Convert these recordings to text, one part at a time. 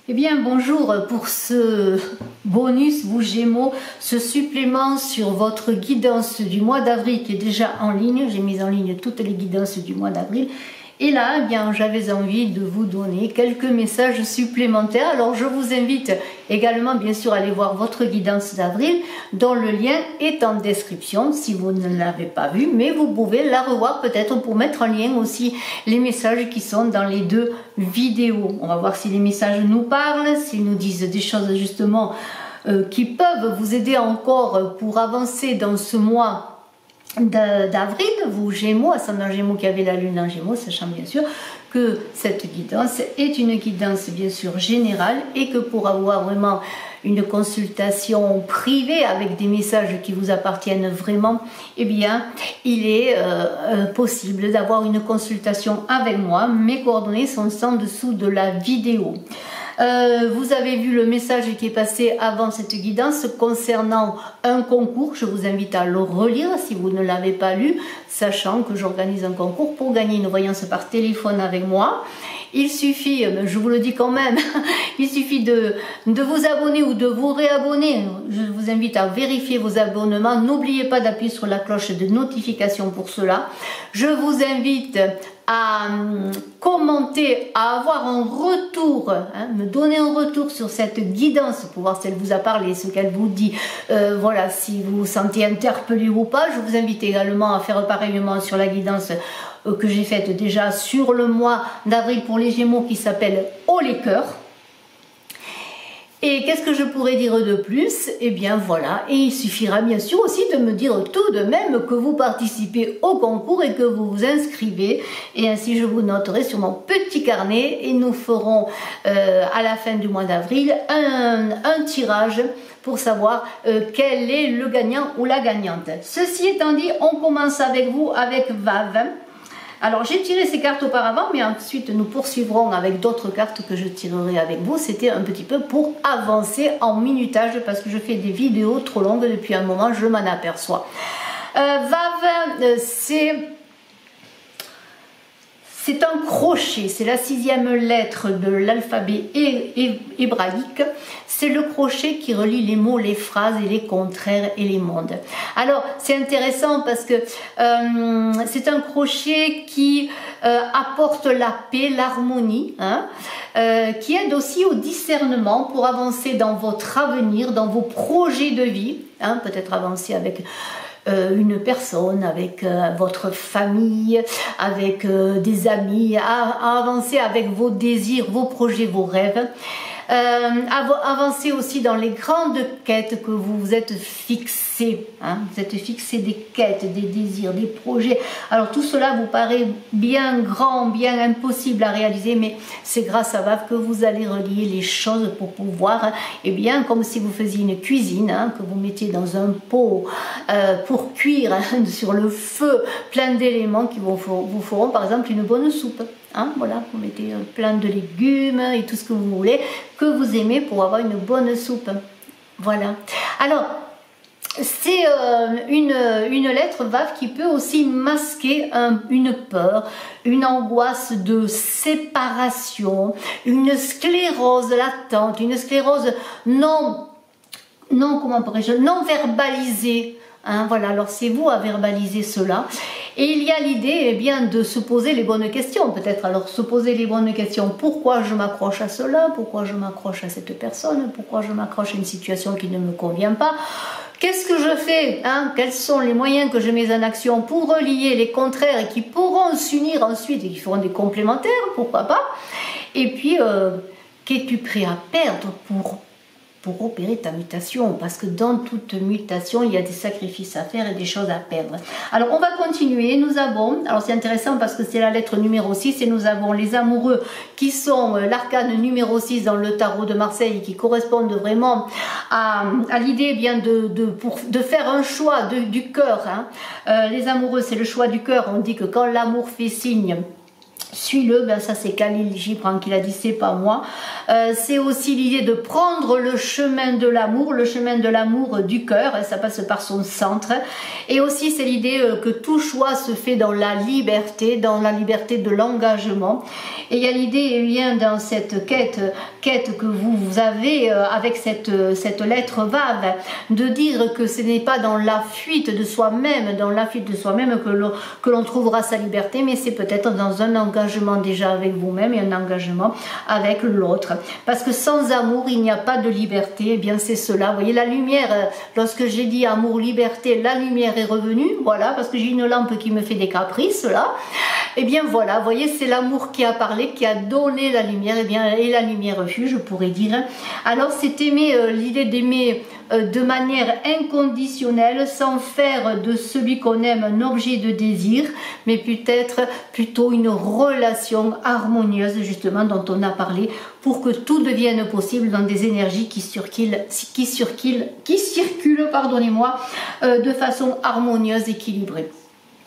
Eh bien, bonjour pour ce bonus, vous Gémeaux, ce supplément sur votre guidance du mois d'avril qui est déjà en ligne. J'ai mis en ligne toutes les guidances du mois d'avril. Et là, eh bien, j'avais envie de vous donner quelques messages supplémentaires. Alors, je vous invite également, bien sûr, à aller voir votre guidance d'avril, dont le lien est en description, si vous ne l'avez pas vu. Mais vous pouvez la revoir peut-être pour mettre en lien aussi les messages qui sont dans les deux vidéos. On va voir si les messages nous parlent, s'ils nous disent des choses justement qui peuvent vous aider encore pour avancer dans ce mois d'avril, vous Gémeaux, ascendant Gémeaux qui avez la lune en Gémeaux, sachant bien sûr que cette guidance est une guidance bien sûr générale et que pour avoir vraiment une consultation privée avec des messages qui vous appartiennent vraiment, eh bien il est possible d'avoir une consultation avec moi. Mes coordonnées sont en dessous de la vidéo. Vous avez vu le message qui est passé avant cette guidance concernant un concours. Je vous invite à le relire si vous ne l'avez pas lu, sachant que j'organise un concours pour gagner une voyance par téléphone avec moi. Il suffit, je vous le dis quand même, il suffit de vous abonner ou de vous réabonner. Je vous invite à vérifier vos abonnements. N'oubliez pas d'appuyer sur la cloche de notification pour cela. Je vous invite à commenter, à avoir un retour, me donner un retour sur cette guidance pour voir si elle vous a parlé, ce qu'elle vous dit, voilà, si vous vous sentez interpellé ou pas. Je vous invite également à faire pareillement sur la guidance que j'ai faite déjà sur le mois d'avril pour les Gémeaux qui s'appelle Oh les cœurs. Et qu'est-ce que je pourrais dire de plus? Eh bien voilà, et il suffira bien sûr aussi de me dire tout de même que vous participez au concours et que vous vous inscrivez. Et ainsi je vous noterai sur mon petit carnet et nous ferons à la fin du mois d'avril un tirage pour savoir quel est le gagnant ou la gagnante. Ceci étant dit, on commence avec vous avec Vave. Alors j'ai tiré ces cartes auparavant, mais ensuite nous poursuivrons avec d'autres cartes que je tirerai avec vous. C'était un petit peu pour avancer en minutage parce que je fais des vidéos trop longues depuis un moment, je m'en aperçois. Vave, c'est un crochet, c'est la 6e lettre de l'alphabet hébraïque. C'est le crochet qui relie les mots, les phrases et les contraires et les mondes. Alors c'est intéressant parce que c'est un crochet qui apporte la paix, l'harmonie, qui aide aussi au discernement pour avancer dans votre avenir, dans vos projets de vie, peut-être avancer avec une personne, avec votre famille, avec des amis, à avancer avec vos désirs, vos projets, vos rêves. Avancer aussi dans les grandes quêtes que vous vous êtes fixées. Vous êtes fixé des quêtes, des désirs, des projets. Alors tout cela vous paraît bien grand, bien impossible à réaliser, mais c'est grâce à Vave que vous allez relier les choses pour pouvoir, eh bien, comme si vous faisiez une cuisine, que vous mettiez dans un pot pour cuire sur le feu plein d'éléments qui vous feront par exemple une bonne soupe. Voilà, vous mettez plein de légumes et tout ce que vous voulez, que vous aimez pour avoir une bonne soupe. Voilà. Alors, c'est une lettre Vave qui peut aussi masquer une peur, une angoisse de séparation, une sclérose latente, une sclérose non verbalisée. Voilà, alors c'est vous à verbaliser cela. Et il y a l'idée, eh bien, de se poser les bonnes questions, peut-être. Alors, se poser les bonnes questions. Pourquoi je m'accroche à cela? Pourquoi je m'accroche à cette personne? Pourquoi je m'accroche à une situation qui ne me convient pas? Qu'est-ce que je fais? Quels sont les moyens que je mets en action pour relier les contraires et qui pourront s'unir ensuite et qui feront des complémentaires? Pourquoi pas? Et puis, qu'es-tu prêt à perdre pour opérer ta mutation, parce que dans toute mutation il y a des sacrifices à faire et des choses à perdre. Alors on va continuer, nous avons, alors c'est intéressant parce que c'est la lettre numéro 6 et nous avons les amoureux qui sont l'arcane numéro 6 dans le tarot de Marseille qui correspondent vraiment à l'idée bien de faire un choix du cœur. Les amoureux c'est le choix du cœur, on dit que quand l'amour fait signe, suis-le, ben ça c'est Khalil Gibran qui l'a dit, c'est pas moi. C'est aussi l'idée de prendre le chemin de l'amour du cœur, ça passe par son centre. Et aussi c'est l'idée que tout choix se fait dans la liberté de l'engagement. Et il y a l'idée, eh bien, dans cette quête que vous avez avec cette lettre Vav, de dire que ce n'est pas dans la fuite de soi-même, que l'on trouvera sa liberté, mais c'est peut-être dans un engagement déjà avec vous-même et un engagement avec l'autre. Parce que sans amour, il n'y a pas de liberté. Eh bien, c'est cela. Vous voyez, la lumière, lorsque j'ai dit amour, liberté, la lumière est revenue. Voilà, parce que j'ai une lampe qui me fait des caprices, là. Eh bien, voilà, vous voyez, c'est l'amour qui a parlé, qui a donné la lumière. Eh bien, et la lumière fut, je pourrais dire. Alors, c'est aimer, l'idée d'aimer de manière inconditionnelle, sans faire de celui qu'on aime un objet de désir, mais peut-être plutôt une relation harmonieuse, justement, dont on a parlé, pour que tout devienne possible dans des énergies qui circulent, pardonnez-moi, de façon harmonieuse, équilibrée.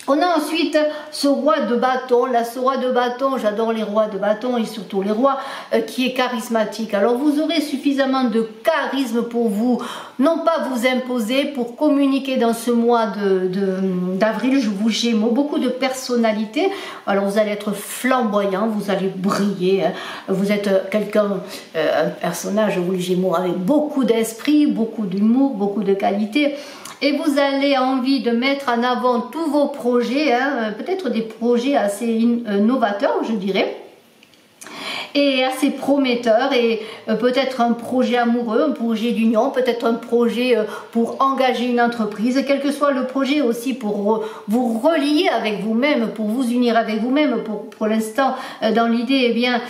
On a ensuite ce roi de bâton, là ce roi de bâton, j'adore les rois de bâton et surtout les rois, qui est charismatique. Alors vous aurez suffisamment de charisme pour vous, non pas vous imposer, pour communiquer dans ce mois d'avril, je vous Gémeaux, beaucoup de personnalité. Alors vous allez être flamboyant, vous allez briller, hein. Vous êtes quelqu'un, un personnage, vous les Gémeaux, avec beaucoup d'esprit, beaucoup d'humour, beaucoup de qualité. Et vous allez envie de mettre en avant tous vos projets, hein, peut-être des projets assez novateurs, je dirais, et assez prometteur, et peut-être un projet amoureux, un projet d'union, peut-être un projet pour engager une entreprise, quel que soit le projet aussi, pour vous relier avec vous-même, pour vous unir avec vous-même, pour l'instant dans l'idée, eh bien,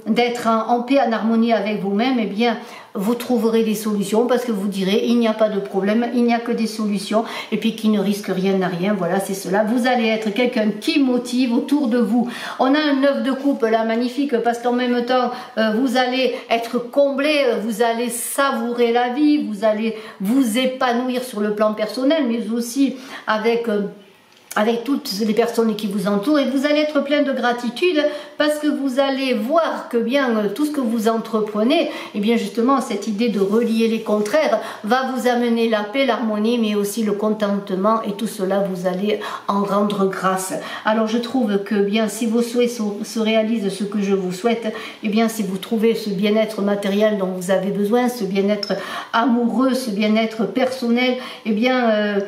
d'être en paix, en harmonie avec vous-même, eh bien, vous trouverez des solutions, parce que vous direz il n'y a pas de problème, il n'y a que des solutions, et puis qui ne risque rien n'a rien. Voilà, c'est cela. Vous allez être quelqu'un qui motive autour de vous. On a un 9 de coupe là, magnifique, parce qu'en même temps vous allez être comblé, vous allez savourer la vie, vous allez vous épanouir sur le plan personnel, mais aussi avec toutes les personnes qui vous entourent, et vous allez être plein de gratitude, parce que vous allez voir que bien tout ce que vous entreprenez, et bien justement cette idée de relier les contraires va vous amener la paix, l'harmonie, mais aussi le contentement, et tout cela vous allez en rendre grâce. Alors je trouve que bien si vos souhaits se réalisent, ce que je vous souhaite, et bien si vous trouvez ce bien-être matériel dont vous avez besoin, ce bien-être amoureux, ce bien-être personnel, et bien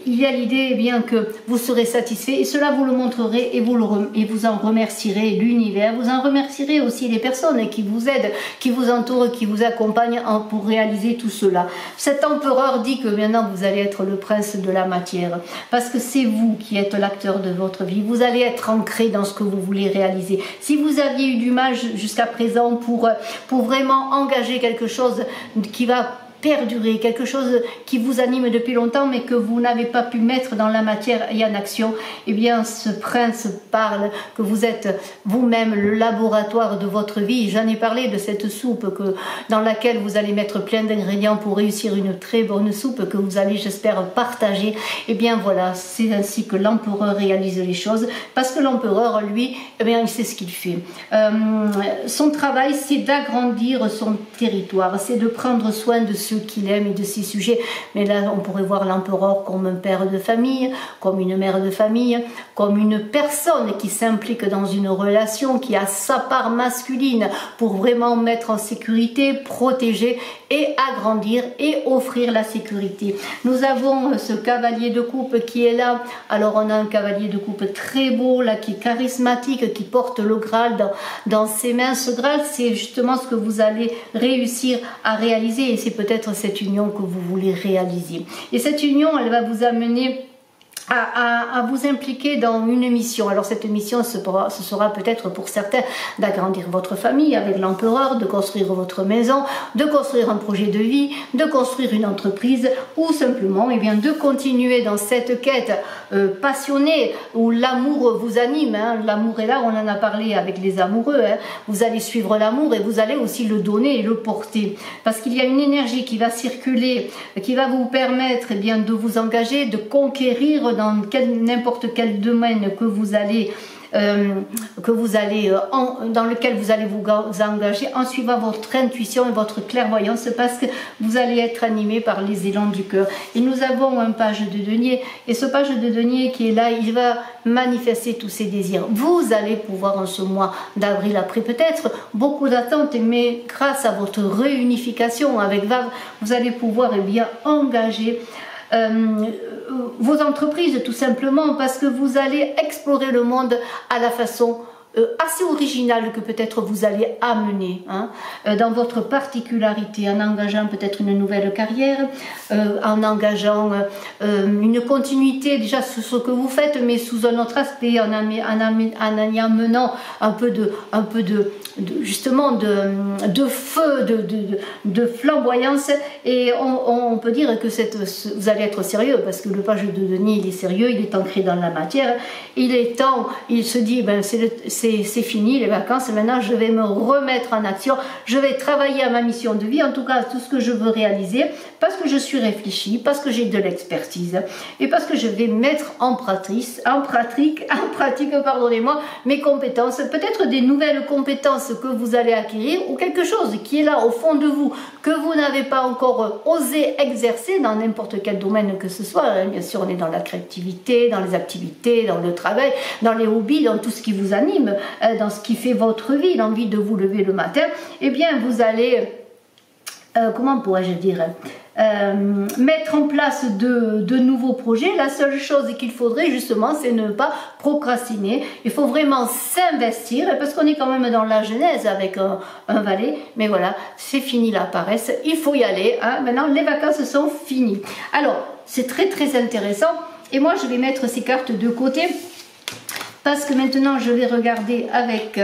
il y a l'idée bien que vous serez satisfait, et cela vous le montrerez, et vous en remercierez l'univers, vous en remercierez aussi les personnes qui vous aident, qui vous entourent, qui vous accompagnent pour réaliser tout cela. Cet empereur dit que maintenant vous allez être le prince de la matière, parce que c'est vous qui êtes l'acteur de votre vie, vous allez être ancré dans ce que vous voulez réaliser. Si vous aviez eu du mal jusqu'à présent pour vraiment engager quelque chose qui va perdurer, quelque chose qui vous anime depuis longtemps mais que vous n'avez pas pu mettre dans la matière et en action, eh bien ce prince parle que vous êtes vous-même le laboratoire de votre vie. J'en ai parlé de cette soupe dans laquelle vous allez mettre plein d'ingrédients pour réussir une très bonne soupe que vous allez, j'espère, partager. Eh bien voilà, c'est ainsi que l'empereur réalise les choses, parce que l'empereur, lui, eh bien il sait ce qu'il fait. Son travail, c'est d'agrandir son territoire, c'est de prendre soin de ceux qu'il aime et de ses sujets. Mais là on pourrait voir l'empereur comme un père de famille, comme une mère de famille, comme une personne qui s'implique dans une relation, qui a sa part masculine pour vraiment mettre en sécurité, protéger et agrandir et offrir la sécurité. Nous avons ce cavalier de coupe qui est là. Alors on a un cavalier de coupe très beau là, qui est charismatique, qui porte le Graal dans ses mains. Ce Graal, c'est justement ce que vous allez réussir à réaliser, et c'est peut-être cette union que vous voulez réaliser. Et cette union, elle va vous amener à vous impliquer dans une mission. Alors cette mission, ce sera peut-être pour certains d'agrandir votre famille avec l'empereur, de construire votre maison, de construire un projet de vie, de construire une entreprise, ou simplement eh bien, de continuer dans cette quête passionnée où l'amour vous anime. Hein. L'amour est là, on en a parlé avec les amoureux. Hein. Vous allez suivre l'amour et vous allez aussi le donner et le porter. Parce qu'il y a une énergie qui va circuler, qui va vous permettre eh bien, de vous engager, de conquérir dans n'importe quel domaine que vous allez que vous allez, dans lequel vous allez vous engager en suivant votre intuition et votre clairvoyance, parce que vous allez être animé par les élans du cœur. Et nous avons un page de denier, et ce page de denier qui est là, il va manifester tous ces désirs. Vous allez pouvoir en ce mois d'avril, après peut-être beaucoup d'attentes, mais grâce à votre réunification avec VAV, vous allez pouvoir bien engager vos entreprises, tout simplement, parce que vous allez explorer le monde à la façon assez originale que peut-être vous allez amener dans votre particularité, en engageant peut-être une nouvelle carrière, en engageant une continuité déjà sur ce que vous faites, mais sous un autre aspect, en y amenant un peu de justement de feu, de flamboyance, et on peut dire que vous allez être sérieux, parce que le page de denier, il est sérieux, il est ancré dans la matière, il se dit, ben c'est fini les vacances, maintenant je vais me remettre en action, je vais travailler à ma mission de vie, en tout cas tout ce que je veux réaliser, parce que je suis réfléchi, parce que j'ai de l'expertise, et parce que je vais mettre en pratique, pardonnez-moi, mes compétences, peut-être des nouvelles compétences que vous allez acquérir, ou quelque chose qui est là au fond de vous, que vous n'avez pas encore osé exercer dans n'importe quel domaine que ce soit. Bien sûr, on est dans la créativité, dans les activités, dans le travail, dans les hobbies, dans tout ce qui vous anime, dans ce qui fait votre vie, l'envie de vous lever le matin. Eh bien, vous allez, comment pourrais-je dire, mettre en place de nouveaux projets. La seule chose qu'il faudrait justement, c'est ne pas procrastiner. Il faut vraiment s'investir, parce qu'on est quand même dans la genèse avec un valet, mais voilà, c'est fini la paresse, il faut y aller, maintenant les vacances sont finies. Alors, c'est très très intéressant, et moi je vais mettre ces cartes de côté, parce que maintenant je vais regarder avec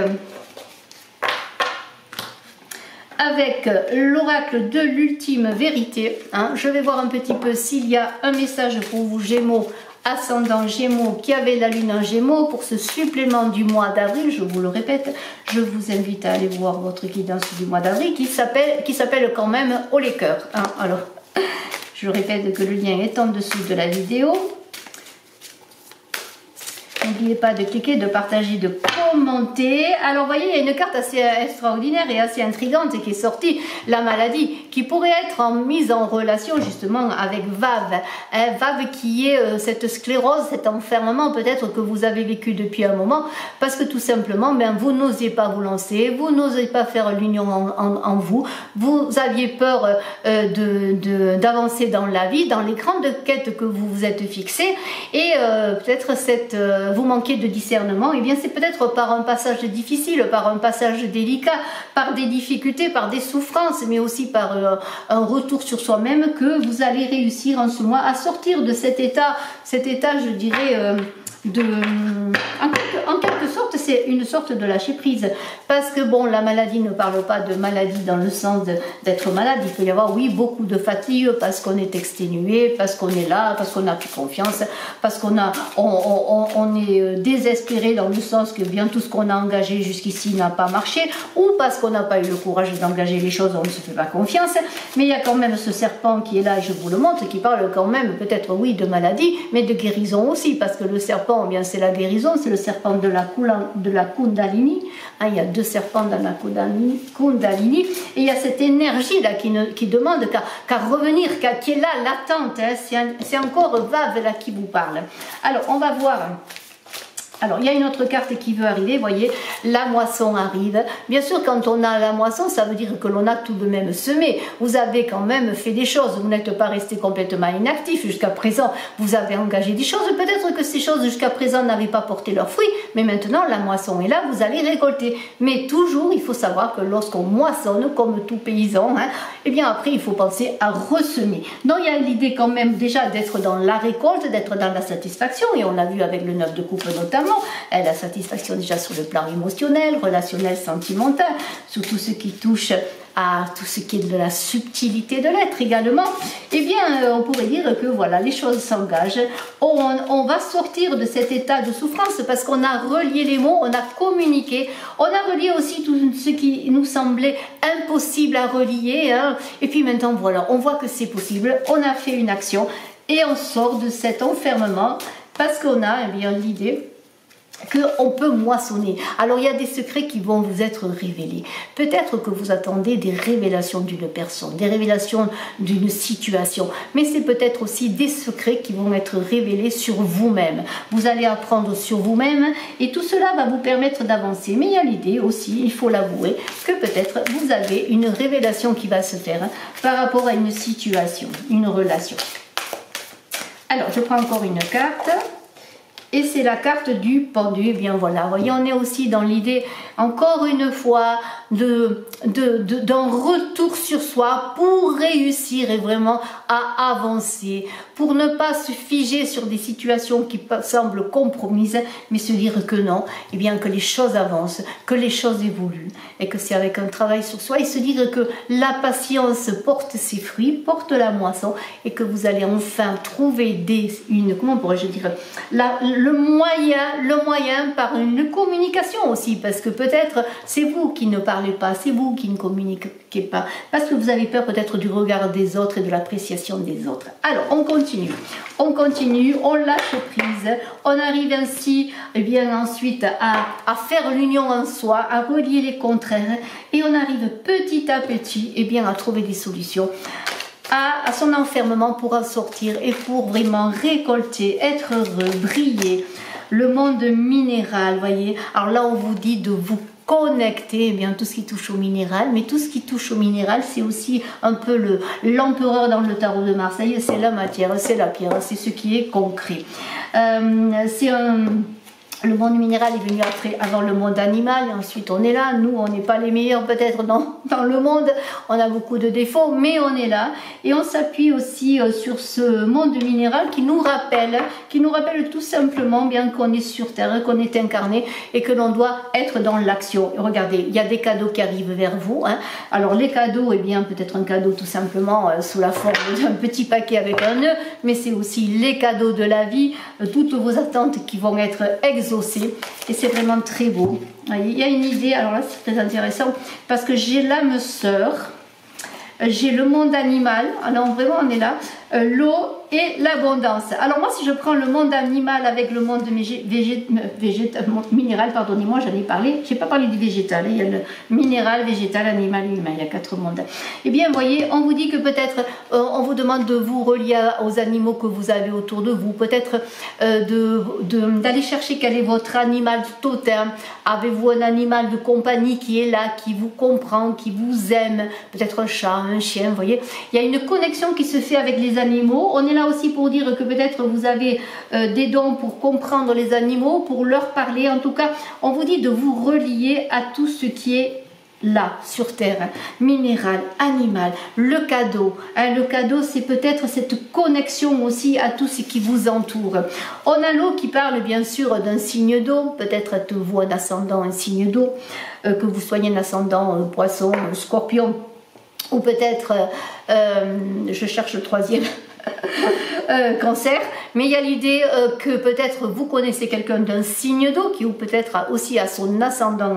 l'oracle de l'ultime vérité. Je vais voir un petit peu s'il y a un message pour vous Gémeaux, ascendant Gémeaux, qui avait la lune en Gémeaux, pour ce supplément du mois d'avril. Je vous le répète, je vous invite à aller voir votre guidance du mois d'avril, qui s'appelle quand même Haut les cœurs. Alors, je répète que le lien est en dessous de la vidéo. N'oubliez pas de cliquer, de partager, de commenter. Alors, vous voyez, il y a une carte assez extraordinaire et assez intrigante qui est sortie, la maladie, qui pourrait être mise en relation justement avec VAV. VAV qui est cette sclérose, cet enfermement peut-être que vous avez vécu depuis un moment, parce que tout simplement, vous n'osiez pas vous lancer, vous n'osez pas faire l'union en vous, vous aviez peur d'avancer dans la vie, dans les grandes quêtes que vous vous êtes fixées, et peut-être vous manquez de discernement. Et bien c'est peut-être par un passage difficile, par un passage délicat, par des difficultés, par des souffrances, mais aussi par un retour sur soi-même, que vous allez réussir en ce mois à sortir de cet état, je dirais, en quelque sorte, c'est une sorte de lâcher prise, parce que bon, la maladie ne parle pas de maladie dans le sens d'être malade. Il peut y avoir, oui, beaucoup de fatigue, parce qu'on est exténué, parce qu'on est là, parce qu'on n'a plus confiance, parce qu'on est désespéré dans le sens que bien tout ce qu'on a engagé jusqu'ici n'a pas marché, ou parce qu'on n'a pas eu le courage d'engager les choses, on ne se fait pas confiance. Mais il y a quand même ce serpent qui est là, et je vous le montre, qui parle quand même peut-être, oui, de maladie, mais de guérison aussi, parce que le serpent, eh bien c'est la guérison, c'est le serpent de la Kundalini. Il y a deux serpents dans la Kundalini, et il y a cette énergie là qui demande qu'à revenir, qui est là, latente. C'est encore VAV là qui vous parle. Alors on va voir. Alors, il y a une autre carte qui veut arriver, vous voyez, la moisson arrive. Bien sûr, quand on a la moisson, ça veut dire que l'on a tout de même semé. Vous avez quand même fait des choses, vous n'êtes pas resté complètement inactif. Jusqu'à présent, vous avez engagé des choses. Peut-être que ces choses jusqu'à présent n'avaient pas porté leurs fruits, mais maintenant, la moisson est là, vous allez récolter. Mais toujours, il faut savoir que lorsqu'on moissonne, comme tout paysan, eh bien après, il faut penser à ressemer. Donc, il y a l'idée quand même déjà d'être dans la récolte, d'être dans la satisfaction, et on l'a vu avec le 9 de coupe notamment. La satisfaction déjà sur le plan émotionnel, relationnel, sentimental, sur tout ce qui touche à tout ce qui est de la subtilité de l'être également. Eh bien, on pourrait dire que voilà, les choses s'engagent. On va sortir de cet état de souffrance parce qu'on a relié les mots, on a communiqué, on a relié aussi tout ce qui nous semblait impossible à relier. Et puis maintenant, voilà, on voit que c'est possible, on a fait une action et on sort de cet enfermement parce qu'on a bien l'idée qu'on peut moissonner. Alors il y a des secrets qui vont vous être révélés. Peut-être que vous attendez des révélations d'une personne, des révélations d'une situation, mais c'est peut-être aussi des secrets qui vont être révélés sur vous-même. Vous allez apprendre sur vous-même et tout cela va vous permettre d'avancer. Mais il y a l'idée aussi, il faut l'avouer, que peut-être vous avez une révélation qui va se faire par rapport à une situation, une relation. Alors je prends encore une carte. Et c'est la carte du pendu. Et bien voilà, vous voyez, on est aussi dans l'idée, encore une fois, d'un retour sur soi pour réussir et vraiment à avancer, pour ne pas se figer sur des situations qui semblent compromises, mais se dire que non, et bien que les choses avancent, que les choses évoluent, et que c'est avec un travail sur soi, et se dire que la patience porte ses fruits, porte la moisson, et que vous allez enfin trouver comment pourrais-je dire, le moyen par une communication aussi, parce que peut-être c'est vous qui ne parlez pas, c'est vous qui ne communiquez pas, parce que vous avez peur peut-être du regard des autres et de l'appréciation des autres. Alors on continue, on lâche prise, on arrive ainsi et bien ensuite à faire l'union en soi, à relier les contraires, et on arrive petit à petit et bien à trouver des solutions à son enfermement pour en sortir et pour vraiment récolter, être heureux, briller. Le monde minéral, voyez. Alors là, on vous dit de vous connecter, eh bien tout ce qui touche au minéral, mais tout ce qui touche au minéral, c'est aussi un peu l'empereur dans le tarot de Marseille, c'est la matière, c'est la pierre, c'est ce qui est concret. Le monde minéral est venu après, avant le monde animal, et ensuite on est là. Nous, on n'est pas les meilleurs peut-être dans le monde, on a beaucoup de défauts, mais on est là. Et on s'appuie aussi sur ce monde minéral qui nous rappelle tout simplement bien qu'on est sur Terre, qu'on est incarné et que l'on doit être dans l'action. Regardez, il y a des cadeaux qui arrivent vers vous. Hein. Alors les cadeaux, eh bien peut-être un cadeau tout simplement sous la forme d'un petit paquet avec un nœud, mais c'est aussi les cadeaux de la vie, toutes vos attentes qui vont être exaucées. Et c'est vraiment très beau. Il y a une idée, alors là c'est très intéressant parce que j'ai l'âme sœur, j'ai le monde animal, alors vraiment on est là, l'eau et l'abondance. Alors moi si je prends le monde animal avec le monde minéral, pardonnez-moi, j'en ai parlé, j'ai pas parlé du végétal, il y a le minéral, végétal, animal et humain, il y a 4 mondes. Et bien vous voyez, on vous dit que peut-être on vous demande de vous relier aux animaux que vous avez autour de vous, peut-être d'aller chercher quel est votre animal totem. Avez-vous un animal de compagnie qui est là, qui vous comprend, qui vous aime, peut-être un chat, un chien, vous voyez. Il y a une connexion qui se fait avec les animaux. On est là aussi pour dire que peut-être vous avez des dons pour comprendre les animaux, pour leur parler. En tout cas, on vous dit de vous relier à tout ce qui est là, sur Terre, minéral, animal, le cadeau. Hein, le cadeau, c'est peut-être cette connexion aussi à tout ce qui vous entoure. On a l'eau qui parle bien sûr d'un signe d'eau, peut-être êtes-vous un ascendant, un signe d'eau, que vous soyez un ascendant poisson, scorpion, ou peut-être, je cherche le troisième, cancer, mais il y a l'idée que peut-être vous connaissez quelqu'un d'un signe d'eau qui ou peut-être aussi à son ascendant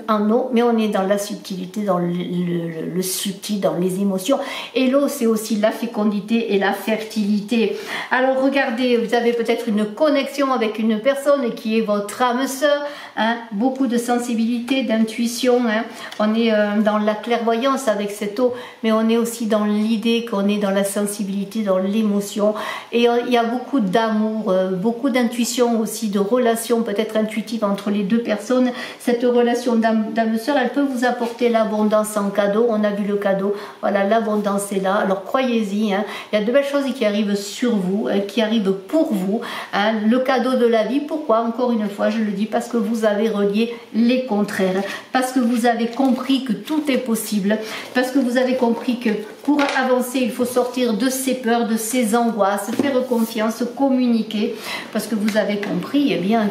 en eau, mais on est dans la subtilité, dans le subtil, dans les émotions. Et l'eau, c'est aussi la fécondité et la fertilité. Alors regardez, vous avez peut-être une connexion avec une personne qui est votre âme sœur, hein, beaucoup de sensibilité, d'intuition, hein. On est dans la clairvoyance avec cette eau, mais on est aussi dans l'idée qu'on est dans la sensibilité, dans l'émotion, et il y a beaucoup d'amour, beaucoup d'intuition aussi, de relations peut-être intuitives entre les deux personnes. Cette relation d'âme sœur, elle peut vous apporter l'abondance en cadeau. On a vu le cadeau, voilà, l'abondance est là, alors croyez-y, hein. Il y a de belles choses qui arrivent sur vous, qui arrivent pour vous, hein. Le cadeau de la vie, pourquoi? Encore une fois, je le dis, parce que vous avez relié les contraires, parce que vous avez compris que tout est possible, parce que vous avez compris que pour avancer, il faut sortir de ses peurs, de ses angoisses, faire confiance, communiquer, parce que vous avez compris, eh bien,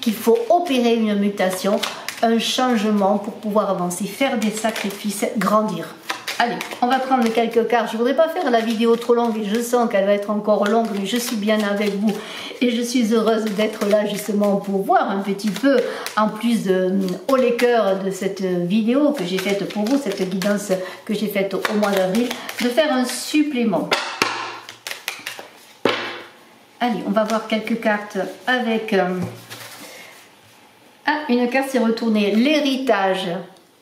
qu'il faut opérer une mutation, un changement pour pouvoir avancer, faire des sacrifices, grandir. Allez, on va prendre quelques cartes. Je ne voudrais pas faire la vidéo trop longue et je sens qu'elle va être encore longue, mais je suis bien avec vous et je suis heureuse d'être là justement pour voir un petit peu, en plus au les cœurs de cette vidéo que j'ai faite pour vous, cette guidance que j'ai faite au mois d'avril, de faire un supplément. Allez, on va voir quelques cartes avec Ah, une carte s'est retournée, l'héritage.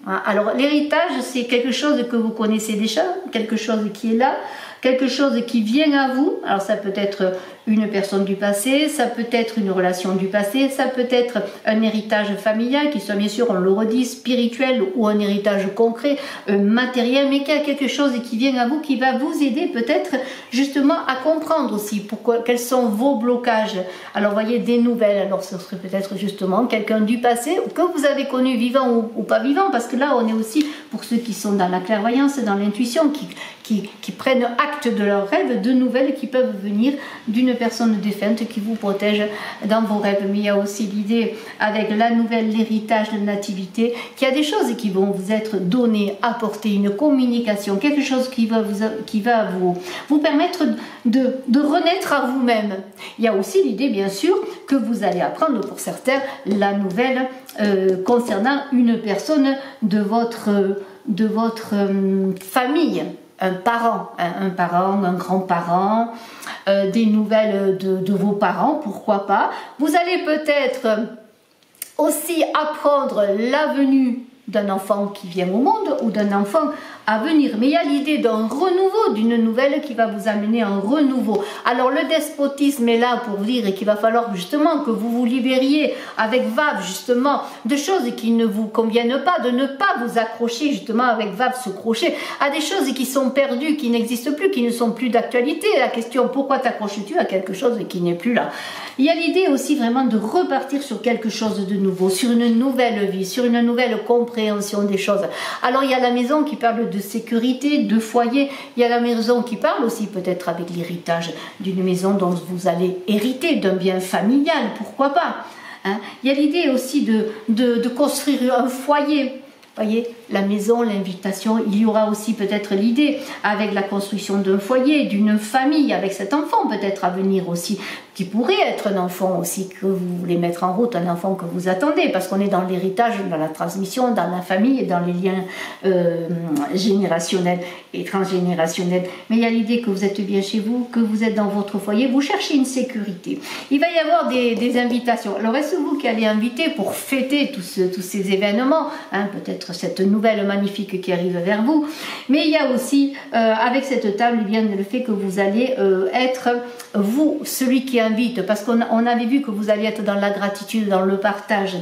Alors l'héritage, c'est quelque chose que vous connaissez déjà, quelque chose qui est là, quelque chose qui vient à vous. Alors ça peut être une personne du passé, ça peut être une relation du passé, ça peut être un héritage familial qui soit bien sûr, on le redit, spirituel ou un héritage concret, matériel, mais qu'il y a quelque chose qui vient à vous qui va vous aider peut-être justement à comprendre aussi quels sont vos blocages. Alors voyez des nouvelles, alors ce serait peut-être justement quelqu'un du passé que vous avez connu vivant ou pas vivant, parce que là on est aussi pour ceux qui sont dans la clairvoyance, dans l'intuition, qui prennent acte de leurs rêves, de nouvelles qui peuvent venir d'une personne défunte qui vous protège dans vos rêves. Mais il y a aussi l'idée avec la nouvelle, l'héritage de nativité, qu'il y a des choses qui vont vous être données, apporter une communication, quelque chose qui va vous permettre de renaître à vous-même. Il y a aussi l'idée bien sûr que vous allez apprendre pour certains la nouvelle concernant une personne de votre famille. Un parent, un grand-parent, des nouvelles de vos parents, pourquoi pas. Vous allez peut-être aussi apprendre la venue d'un enfant qui vient au monde ou d'un enfant à venir. Mais il y a l'idée d'un renouveau, d'une nouvelle qui va vous amener un renouveau. Alors le despotisme est là pour vous dire et qu'il va falloir justement que vous vous libériez avec Vave justement de choses qui ne vous conviennent pas, de ne pas vous accrocher justement avec Vave, ce crochet, à des choses qui sont perdues, qui n'existent plus, qui ne sont plus d'actualité. La question pourquoi t'accroches-tu à quelque chose qui n'est plus là? Il y a l'idée aussi vraiment de repartir sur quelque chose de nouveau, sur une nouvelle vie, sur une nouvelle compréhension des choses. Alors il y a la maison qui parle de sécurité, de foyer. Il y a la maison qui parle aussi peut-être avec l'héritage d'une maison dont vous allez hériter, d'un bien familial, pourquoi pas. Hein? Il y a l'idée aussi de construire un foyer. Voyez, la maison, l'invitation, il y aura aussi peut-être l'idée avec la construction d'un foyer, d'une famille, avec cet enfant peut-être à venir aussi, qui pourrait être un enfant aussi que vous voulez mettre en route, un enfant que vous attendez, parce qu'on est dans l'héritage, dans la transmission, dans la famille et dans les liens générationnels et transgénérationnels. Mais il y a l'idée que vous êtes bien chez vous, que vous êtes dans votre foyer, vous cherchez une sécurité. Il va y avoir des invitations. Alors est-ce vous qui allez inviter pour fêter tous ces événements, hein, peut-être cette nouvelle magnifique qui arrive vers vous, mais il y a aussi avec cette table eh bien, le fait que vous allez être vous celui qui invite, parce qu'on avait vu que vous alliez être dans la gratitude, dans le partage,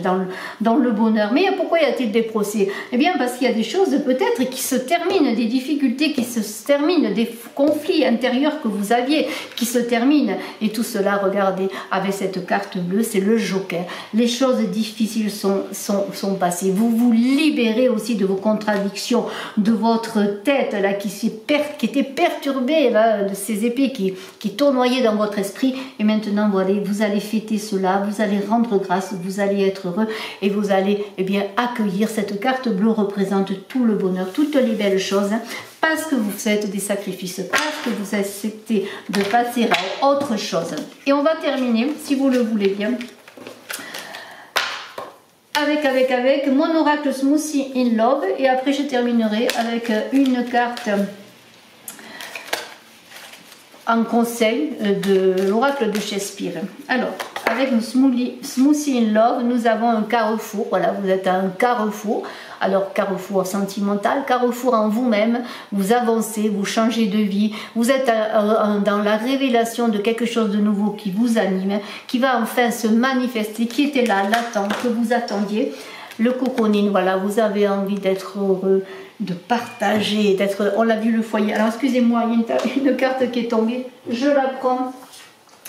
dans le bonheur. Mais pourquoi y a-t-il des procès? Eh bien parce qu'il y a des choses peut-être qui se terminent, des difficultés qui se terminent, des conflits intérieurs que vous aviez qui se terminent, et tout cela, regardez, avec cette carte bleue, c'est le joker. Les choses difficiles sont passées, vous vous libérez aussi de vos contradictions, de votre tête là qui était perturbée là, de ces épées qui tournoyaient dans votre esprit, et maintenant voilà, vous allez fêter cela, vous allez rendre grâce, vous allez être heureux et vous allez eh bien accueillir. Cette carte bleue représente tout le bonheur, toutes les belles choses, hein, parce que vous faites des sacrifices, parce que vous acceptez de passer à autre chose. Et on va terminer, si vous le voulez bien, avec mon oracle Smoothie in Love, et après je terminerai avec une carte en conseil de l'oracle de Shakespeare. Alors, avec le Smoothie in Love, nous avons un carrefour. Voilà, vous êtes à un carrefour. Alors, carrefour sentimental, carrefour en vous-même. Vous avancez, vous changez de vie. Vous êtes dans la révélation de quelque chose de nouveau qui vous anime, qui va enfin se manifester, qui était là, latent, que vous attendiez. Le cocooning, voilà, vous avez envie d'être heureux, de partager, d'être... On l'a vu, le foyer. Alors, excusez-moi, il y a une carte qui est tombée. Je la prends.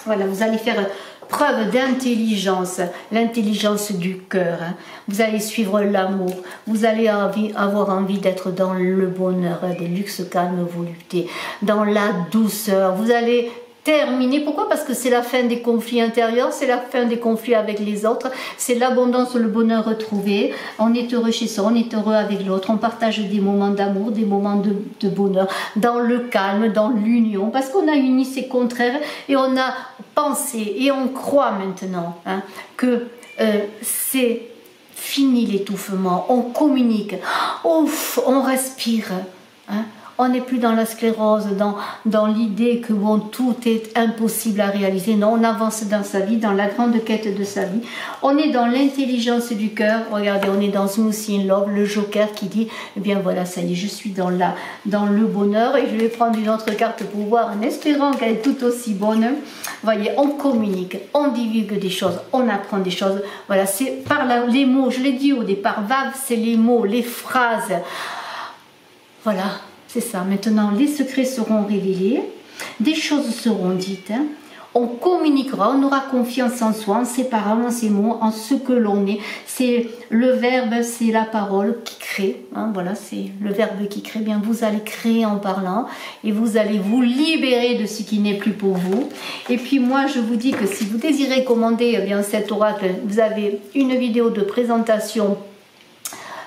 Voilà, vous allez faire preuve d'intelligence, l'intelligence du cœur. Hein. Vous allez suivre l'amour. Vous allez avoir envie d'être dans le bonheur, des luxes calmes voluptés, dans la douceur. Vous allez terminer. Pourquoi? Parce que c'est la fin des conflits intérieurs, c'est la fin des conflits avec les autres, c'est l'abondance, le bonheur retrouvé. On est heureux chez soi, on est heureux avec l'autre, on partage des moments d'amour, des moments de bonheur, dans le calme, dans l'union, parce qu'on a uni ces contraires et on a pensé et on croit maintenant hein, que c'est fini l'étouffement, on communique, ouf, on respire. Hein. On n'est plus dans la sclérose, dans l'idée que bon, tout est impossible à réaliser. Non, on avance dans sa vie, dans la grande quête de sa vie. On est dans l'intelligence du cœur. Regardez, on est dans Smoothie in Love, le joker qui dit, eh bien voilà, ça y est, je suis dans le bonheur. Et je vais prendre une autre carte pour voir, en espérant qu'elle est tout aussi bonne. Vous voyez, on communique, on divulgue des choses, on apprend des choses. Voilà, c'est par les mots, je l'ai dit au départ, Vave, c'est les mots, les phrases. Voilà, c'est ça. Maintenant, les secrets seront révélés, des choses seront dites. On communiquera, on aura confiance en soi, en ses paroles, en ses mots, en ce que l'on est. C'est le verbe, c'est la parole qui crée. Hein, voilà, c'est le verbe qui crée. Bien, vous allez créer en parlant et vous allez vous libérer de ce qui n'est plus pour vous. Et puis moi, je vous dis que si vous désirez commander eh bien, cet oracle, vous avez une vidéo de présentation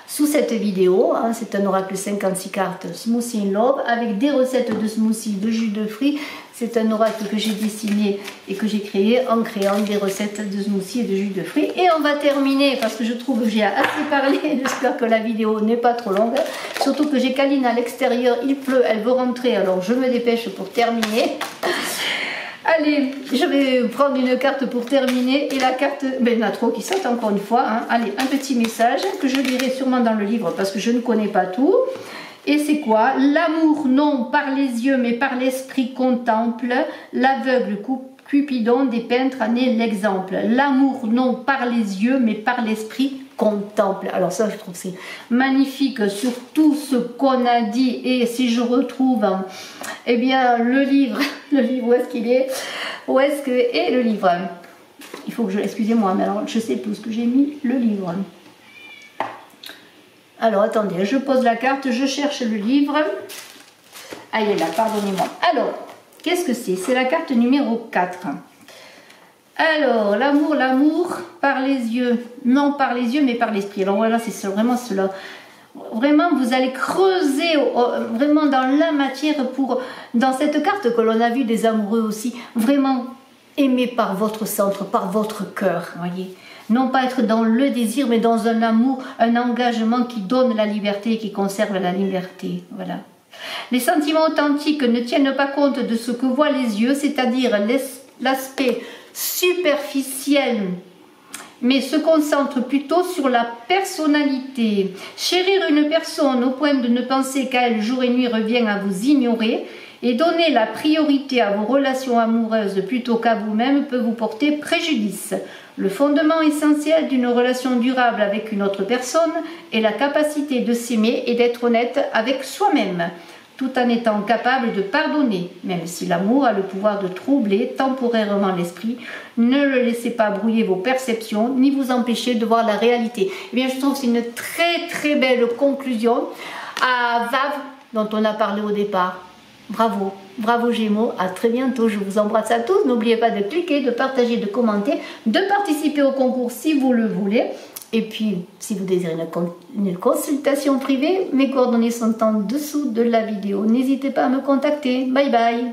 sous cette vidéo. Hein, c'est un oracle 56 cartes Smoothie in Love avec des recettes de smoothie, de jus de fruits. C'est un oracle que j'ai dessiné et que j'ai créé en créant des recettes de smoothie et de jus de fruits. Et on va terminer parce que je trouve que j'ai assez parlé. J'espère que la vidéo n'est pas trop longue. Surtout que j'ai Kaline à l'extérieur, il pleut, elle veut rentrer, alors je me dépêche pour terminer. Allez, je vais prendre une carte pour terminer. Et la carte, ben, il y en a trop qui sautent encore une fois. Hein. Allez, un petit message que je lirai sûrement dans le livre parce que je ne connais pas tout. Et c'est quoi? L'amour, non par les yeux, mais par l'esprit contemple. L'aveugle Cupidon des peintres en est l'exemple. L'amour, non par les yeux, mais par l'esprit contemple. Alors ça, je trouve que c'est magnifique sur tout ce qu'on a dit. Et si je retrouve, eh bien, le livre, où est-ce qu'il est? Où est-ce que est le livre? Il faut que je... Excusez-moi, mais alors, je sais plus ce que j'ai mis, le livre. Alors, attendez, je pose la carte, je cherche le livre. Ah, il est là, pardonnez-moi. Alors, qu'est-ce que c'est? C'est la carte numéro 4. Alors, l'amour par les yeux. Non par les yeux, mais par l'esprit. Alors voilà, c'est vraiment cela. Vraiment, vous allez creuser vraiment dans la matière pour... Dans cette carte que l'on a vue des amoureux aussi, vraiment aimer par votre centre, par votre cœur, voyez. Non pas être dans le désir, mais dans un amour, un engagement qui donne la liberté et qui conserve la liberté. Voilà. Les sentiments authentiques ne tiennent pas compte de ce que voient les yeux, c'est-à-dire l'aspect superficiel, mais se concentrent plutôt sur la personnalité. Chérir une personne au point de ne penser qu'à elle jour et nuit revient à vous ignorer, et donner la priorité à vos relations amoureuses plutôt qu'à vous-même peut vous porter préjudice. Le fondement essentiel d'une relation durable avec une autre personne est la capacité de s'aimer et d'être honnête avec soi-même, tout en étant capable de pardonner. Même si l'amour a le pouvoir de troubler temporairement l'esprit, ne le laissez pas brouiller vos perceptions ni vous empêcher de voir la réalité. Eh bien, je trouve que c'est une très très belle conclusion à Vave dont on a parlé au départ. Bravo, bravo Gémeaux, à très bientôt, je vous embrasse à tous, n'oubliez pas de cliquer, de partager, de commenter, de participer au concours si vous le voulez, et puis si vous désirez une consultation privée, mes coordonnées sont en dessous de la vidéo, n'hésitez pas à me contacter, bye bye.